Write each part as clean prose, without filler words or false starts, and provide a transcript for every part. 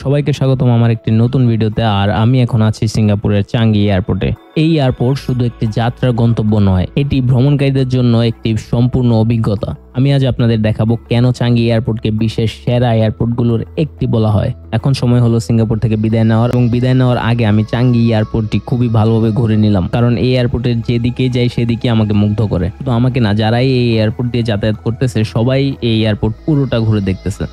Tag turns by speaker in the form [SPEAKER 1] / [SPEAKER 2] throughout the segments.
[SPEAKER 1] সবাইকে স্বাগতম আমার একটি নতুন ভিডিওতে। আর আমি এখন আছি সিঙ্গাপুরের চাঙ্গি এয়ারপোর্টে। এই এয়ারপোর্ট শুধু একটি যাত্রার গন্তব্য নয়, এটি ভ্রমণকারীদের জন্য একটি সম্পূর্ণ অভিজ্ঞতা। আমি আজ আপনাদের দেখাবো কেন চাঙ্গি এয়ারপোর্টকে বিশ্বের সেরা এয়ারপোর্টগুলোর একটি বলা হয়। এখন সময় হলো সিঙ্গাপুর থেকে বিদায় নেওয়ার, এবং বিদায় নেওয়ার আগে আমি চাঙ্গি এয়ারপোর্টটি খুবই ভালোভাবে ঘুরে নিলাম, কারণ এই এয়ারপোর্টের যেদিকেই যাই সেদিকে আমাকে মুগ্ধ করে। শুধু আমাকে না, যারাই এই এয়ারপোর্ট দিয়ে যাতায়াত করতেছে সবাই এই এয়ারপোর্ট পুরোটা ঘুরে দেখতেছে।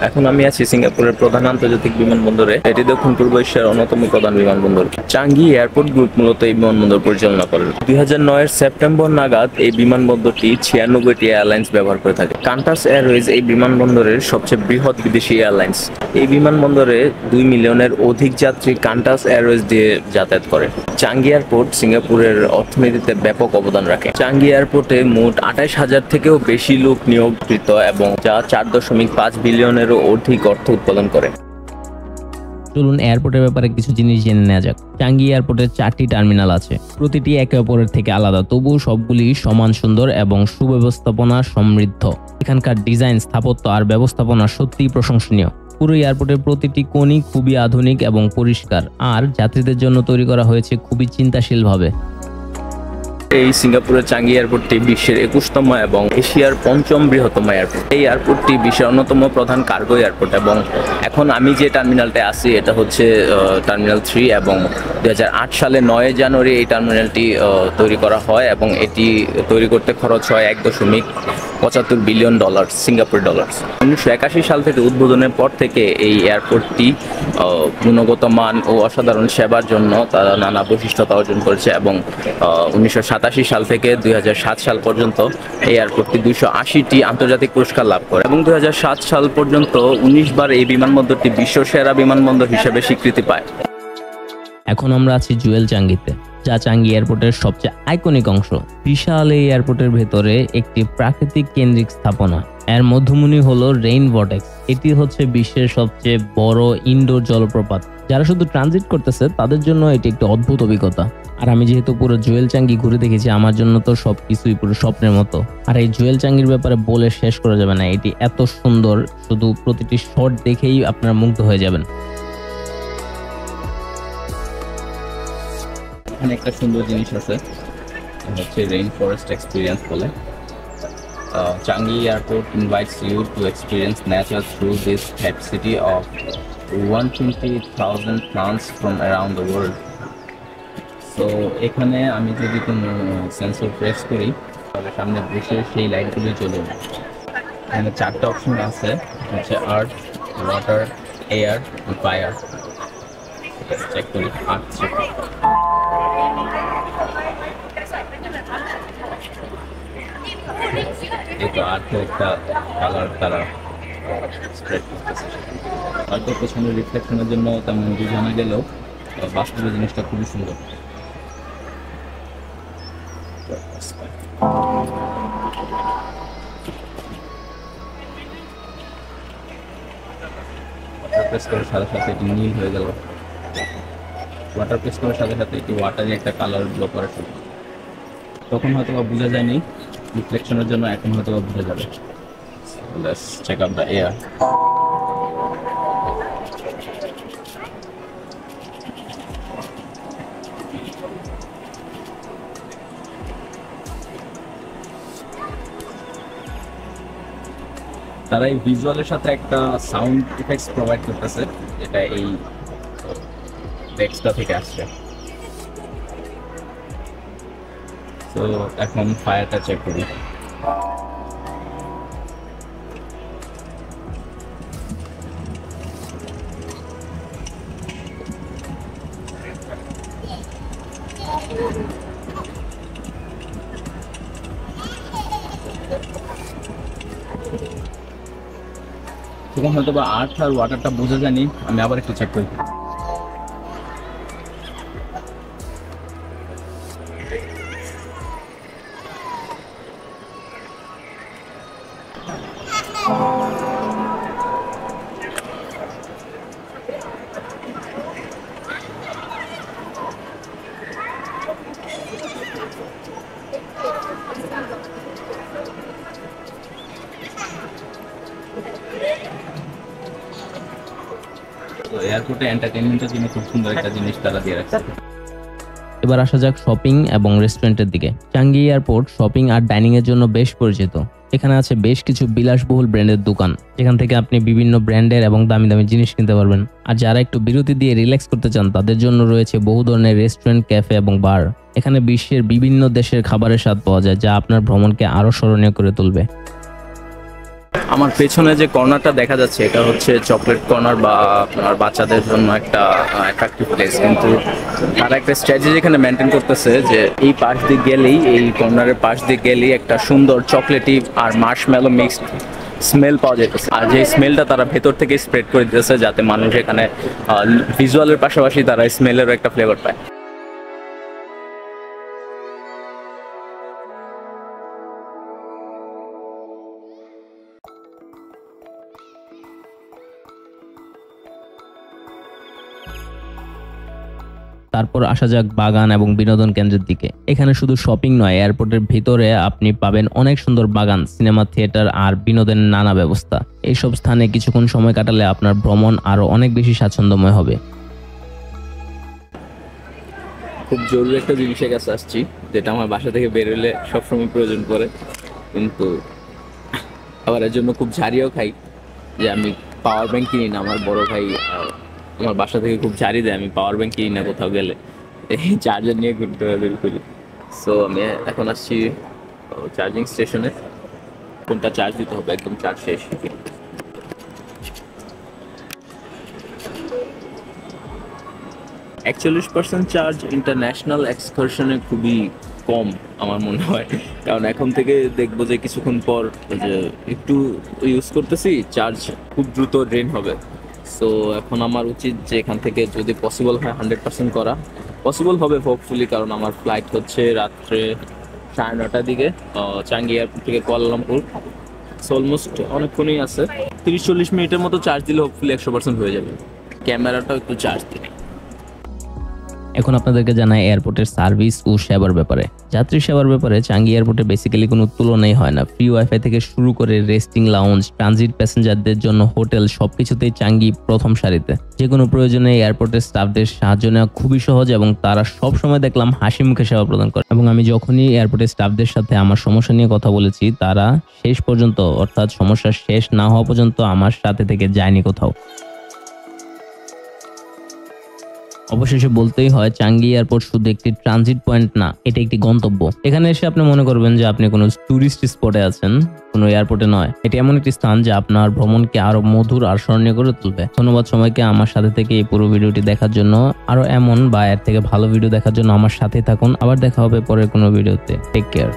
[SPEAKER 1] এখন আমি আছি সিঙ্গাপুরের প্রধান আন্তর্জাতিক বিমানবন্দরে। এটি দক্ষিণ পূর্ব এশিয়ার অন্যতম প্রধান বিমানবন্দর। চাঙ্গি এয়ারপোর্ট গ্রুপ মূলত এই বিমানবন্দর পরিচালনা করে। 2009 সেপ্টেম্বর নাগাদ এই বিমানবন্দরটি 96টি এয়ারলাইন্স ব্যবহার করে থাকে। কান্টাস এয়ারওয়েজ এই বিমানবন্দরের সবচেয়ে বৃহৎ বিদেশি এয়ারলাইন্স। এই বিমানবন্দরে 2 মিলিয়নের অধিক যাত্রী কান্টাস এয়ারওয়েজ দিয়ে যাতায়াত করে। চাঙ্গি এয়ারপোর্ট সিঙ্গাপুরের অর্থনীতিতে ব্যাপক অবদান রাখে। চাঙ্গি এয়ারপোর্টে মোট 28,000 থেকেও বেশি লোক নিয়োগকৃত, এবং যা 4.5 বিলিয়নের অধিক অর্থ উৎপাদন করে। চলুন এয়ারপোর্টের ব্যাপারে কিছু জিনিস জেনে নেওয়া যাক। চাঙ্গি এয়ারপোর্টের 4টি টার্মিনাল আছে। প্রতিটি একে অপরের থেকে আলাদা, তবুও সবগুলি সমান সুন্দর এবং সুব্যবস্থাপনা সমৃদ্ধ। এখানকার ডিজাইন, স্থাপত্য আর ব্যবস্থাপনা সত্যিই প্রশংসনীয়। পুরো এয়ারপোর্টের প্রতিটি কোণই খুবই আধুনিক এবং পরিষ্কার, আর যাত্রীদের জন্য তৈরি করা হয়েছে খুবই চিন্তাশীলভাবে। এই সিঙ্গাপুরের চাঙ্গি এয়ারপোর্টটি বিশ্বের 21তম এবং এশিয়ার 5ম বৃহত্তম এয়ারপোর্ট। এই এয়ারপোর্টটি বিশ্বের অন্যতম প্রধান কার্গো এয়ারপোর্ট, এবং এখন আমি যে টার্মিনালটায় আছি এটা হচ্ছে টার্মিনাল 3, এবং 2008 সালে 9 জানুয়ারি এই টার্মিনালটি তৈরি করা হয়, এবং এটি তৈরি করতে খরচ হয় $1.75 বিলিয়ন সিঙ্গাপুর ডলার। 1981 সাল থেকে উদ্বোধনের পর থেকে এই এয়ারপোর্টটি গুণগত মান ও অসাধারণ সেবার জন্য তারা নানা বৈশিষ্ট্যতা অর্জন করেছে, এবং 1987 সাল থেকে 2007 সাল পর্যন্ত এই এয়ারপোর্টটি 280টি আন্তর্জাতিক পুরস্কার লাভ করে, এবং 2007 সাল পর্যন্ত 19 বার এই বিমানবন্দরটি বিশ্ব সেরা বিমানবন্দর হিসেবে স্বীকৃতি পায়। এখন আমরা আছি জুয়েল চাঙ্গিতে, যা চাঙ্গি এয়ারপোর্টের সবচেয়ে আইকনিক অংশ। বিশাল এই এয়ারপোর্টের ভেতরে একটি প্রাকৃতিক কেন্দ্রিক স্থাপনা। এর মধ্যমণি হলো রেইন ভর্টেক্স। এটি হচ্ছে বিশ্বের সবচেয়ে বড় ইনডোর জলপ্রপাত। যারা শুধু ট্রানজিট করতেছে তাদের জন্য এটি একটি অদ্ভুত অভিজ্ঞতা। আর আমি যেহেতু পুরো জুয়েল চাঙ্গি ঘুরে দেখেছি, আমার জন্য তো সবকিছুই পুরো স্বপ্নের মতো। আর এই জুয়েল চাঙ্গির ব্যাপারে বলে শেষ করা যাবে না। এটি এত সুন্দর, শুধু প্রতিটি শট দেখেই আপনারা মুগ্ধ হয়ে যাবেন। এখানে একটা সুন্দর জিনিস আছে, হচ্ছে রেইন ফরেস্ট এক্সপিরিয়েন্স বলে। Changi Airport invites you to experience nature through this capacity of 120,000 plants from around the world. So এখানে আমি যদি কোনো সেন্সর প্রেস করি তাহলে সামনে বসে সেই লাইটগুলি চলে যায়। এখানে 4টা অপশন আছে, হচ্ছে আর্থ, ওয়াটার, এয়ার, ফায়ার। চেক করি আর্থ চেক। এই তো আর্থের একটা কালার তারা স্প্রেড করতেছে। হয়তো পেছনের রিফ্লেকশনের জন্য তেমন বোঝানো গেলেও বাস্তবে জিনিসটা খুবই সুন্দর। ওয়াটার প্রেস করার সাথে সাথে এটি নীল হয়ে গেল। ওয়াটার প্রেস করার সাথে সাথে এটি ওয়াটারে একটা কালার ব্লো করে। তখন হয়তো বা বোঝা যায়নি রিফ্লেকশনের জন্য, এখন হয়তো বা বোঝা যাবে। Let's check out the air. তারা এই ভিজুয়ালের সাথে একটা সাউন্ড ইফেক্টস প্রোভাইড করতেছে, যেটা এই টেক্সটটা থেকে আসছে। তো এখন ফায়ারটা চেক করি। তখন হয়তো বা আর্থ আর ওয়াটারটা বোঝা যায়নি, আমি আবার একটু চেক করি। এয়ারপোর্টে এন্টারটেইনমেন্টের জন্য খুব সুন্দর একটা জিনিস তারা দিয়ে রাখছে।
[SPEAKER 2] এবার আসা যাক শপিং এবং রেস্টুরেন্টের দিকে। চাঙ্গি এয়ারপোর্ট শপিং আর ডাইনিং এর জন্য বেশ পরিচিত। এখানে আছে বেশ কিছু বিলাসবহুল ব্র্যান্ডের দোকান, যেখান থেকে আপনি বিভিন্ন ব্র্যান্ডের এবং দামি দামি জিনিস কিনতে পারবেন। আর যারা একটু বিরতি দিয়ে রিল্যাক্স করতে চান তাদের জন্য রয়েছে বহু ধরনের রেস্টুরেন্ট, ক্যাফে এবং বার। এখানে বিশ্বের বিভিন্ন দেশের খাবারের স্বাদ পাওয়া যায়, যা আপনার ভ্রমণকে আরো স্মরণীয় করে তুলবে।
[SPEAKER 1] আমার পেছনে যে কর্নারটা দেখা যাচ্ছে এটা হচ্ছে চকলেট কর্নার বা আপনার বাচ্চাদের জন্য একটা অ্যাট্রাকটিভ প্লেস, কিন্তু তারা একটা স্ট্র্যাটেজি এখানে মেনটেন করতেছে যে এই পাশ দিয়ে গেলেই, এই কর্নারের পাশ দিয়ে গেলেই একটা সুন্দর চকলেটি আর মার্শমেলো মিক্সড স্মেল পাওয়া যেতেছে। আর যে স্মেলটা তারা ভেতর থেকে স্প্রেড করে দিতেছে যাতে মানুষ এখানে ভিজুয়ালের পাশাপাশি তারা স্মেলেরও একটা ফ্লেভার পায়।
[SPEAKER 2] তারপর আসা যাক বাগান এবং বিনোদন কেন্দ্রের দিকে। এখানে শুধু শপিং নয়, এয়ারপোর্টের ভিতরে আপনি পাবেন অনেক সুন্দর বাগান, সিনেমা, থিয়েটার আর বিনোদনের নানা ব্যবস্থা। এইসব স্থানে কিছুক্ষণ সময় কাটালে আপনার ভ্রমণ আরো অনেক বেশি স্বাচ্ছন্দ্যময় হবে।
[SPEAKER 1] খুব জরুরি একটা জিনিসের কাছে আসছি, যেটা আমার বাসা থেকে বেরোলে সবসময় প্রয়োজন পড়ে, কিন্তু আবার এর জন্য খুব ঝাড়িও খাই যে আমি পাওয়ার ব্যাংক কিনি না। আমার বড় ভাই আমার বাসা থেকে খুব ঝাড়ি দেয় আমি পাওয়ার ব্যাংক কিনি না কোথাও গেলে, এই চার্জার নিয়ে ঘুরতে করি। সো আমি এখন আসছি চার্জিং স্টেশনে, কোনটা চার্জ দিতে হবে, একদম চার্জ শেষ। 41% চার্জ ইন্টারন্যাশনাল এক্সকারশনে খুবই কম আমার মনে হয়, কারণ এখন থেকে দেখবো যে কিছুক্ষণ পর যে একটু ইউজ করতেছি চার্জ খুব দ্রুত ড্রেন হবে। সো এখন আমার উচিত যে এখান থেকে যদি পসিবল হয় 100% করা, পসিবল হবে হোপফুলি, কারণ আমার ফ্লাইট হচ্ছে রাত্রে 9:30টার দিকে চাঙ্গি এয়ারপোর্ট থেকে কুয়ালালামপুর। সো অলমোস্ট অনেকক্ষণই আছে, 30-40 মিনিটের মতো চার্জ দিলে হোপফুলি 100% হয়ে যাবে। ক্যামেরাটাও একটু চার্জ দিই।
[SPEAKER 2] এখন আপনাদেরকে জানাই এয়ারপোর্টের সার্ভিস ও সেবার ব্যাপারে। যাত্রী সেবার ব্যাপারে চাঙ্গি এয়ারপোর্টে বেসিক্যালি কোনো তুলনাই হয় না। ফ্রি ওয়াইফাই থেকে শুরু করে রেস্টিং লাউঞ্জ, ট্রানজিট প্যাসেঞ্জারদের জন্য হোটেল, সবকিছুতেই চাঙ্গি প্রথম সারিতে। যে কোনো প্রয়োজনে এয়ারপোর্টের স্টাফদের সাহায্য নেওয়া খুবই সহজ এবং তারা সবসময় দেখলাম হাসি মুখে সেবা প্রদান করে। এবং আমি যখনই এয়ারপোর্টের স্টাফদের সাথে আমার সমস্যা নিয়ে কথা বলেছি, তারা শেষ পর্যন্ত, অর্থাৎ সমস্যা শেষ না হওয়া পর্যন্ত আমার সাথে থেকে যায়নি কোথাও। অবশেষে বলতেই হয়, চাঙ্গি এয়ারপোর্ট শুধু একটি ট্রানজিট পয়েন্ট না, এটা একটি গন্তব্য। এখানে এসে আপনি মনে করবেন যে আপনি কোনো টুরিস্ট স্পটে আছেন, কোনো এয়ারপোর্টে নয়। এটি এমন একটি স্থান যা আপনার ভ্রমণকে আরো মধুর আর স্মরণীয় করে তুলবে। ধন্যবাদ সময়কে আমার সাথে থেকে এই পুরো ভিডিওটি দেখার জন্য। আরো এমন বা এর থেকে ভালো ভিডিও দেখার জন্য আমার সাথে থাকুন। আবার দেখা হবে পরের কোনো ভিডিওতে। Take care.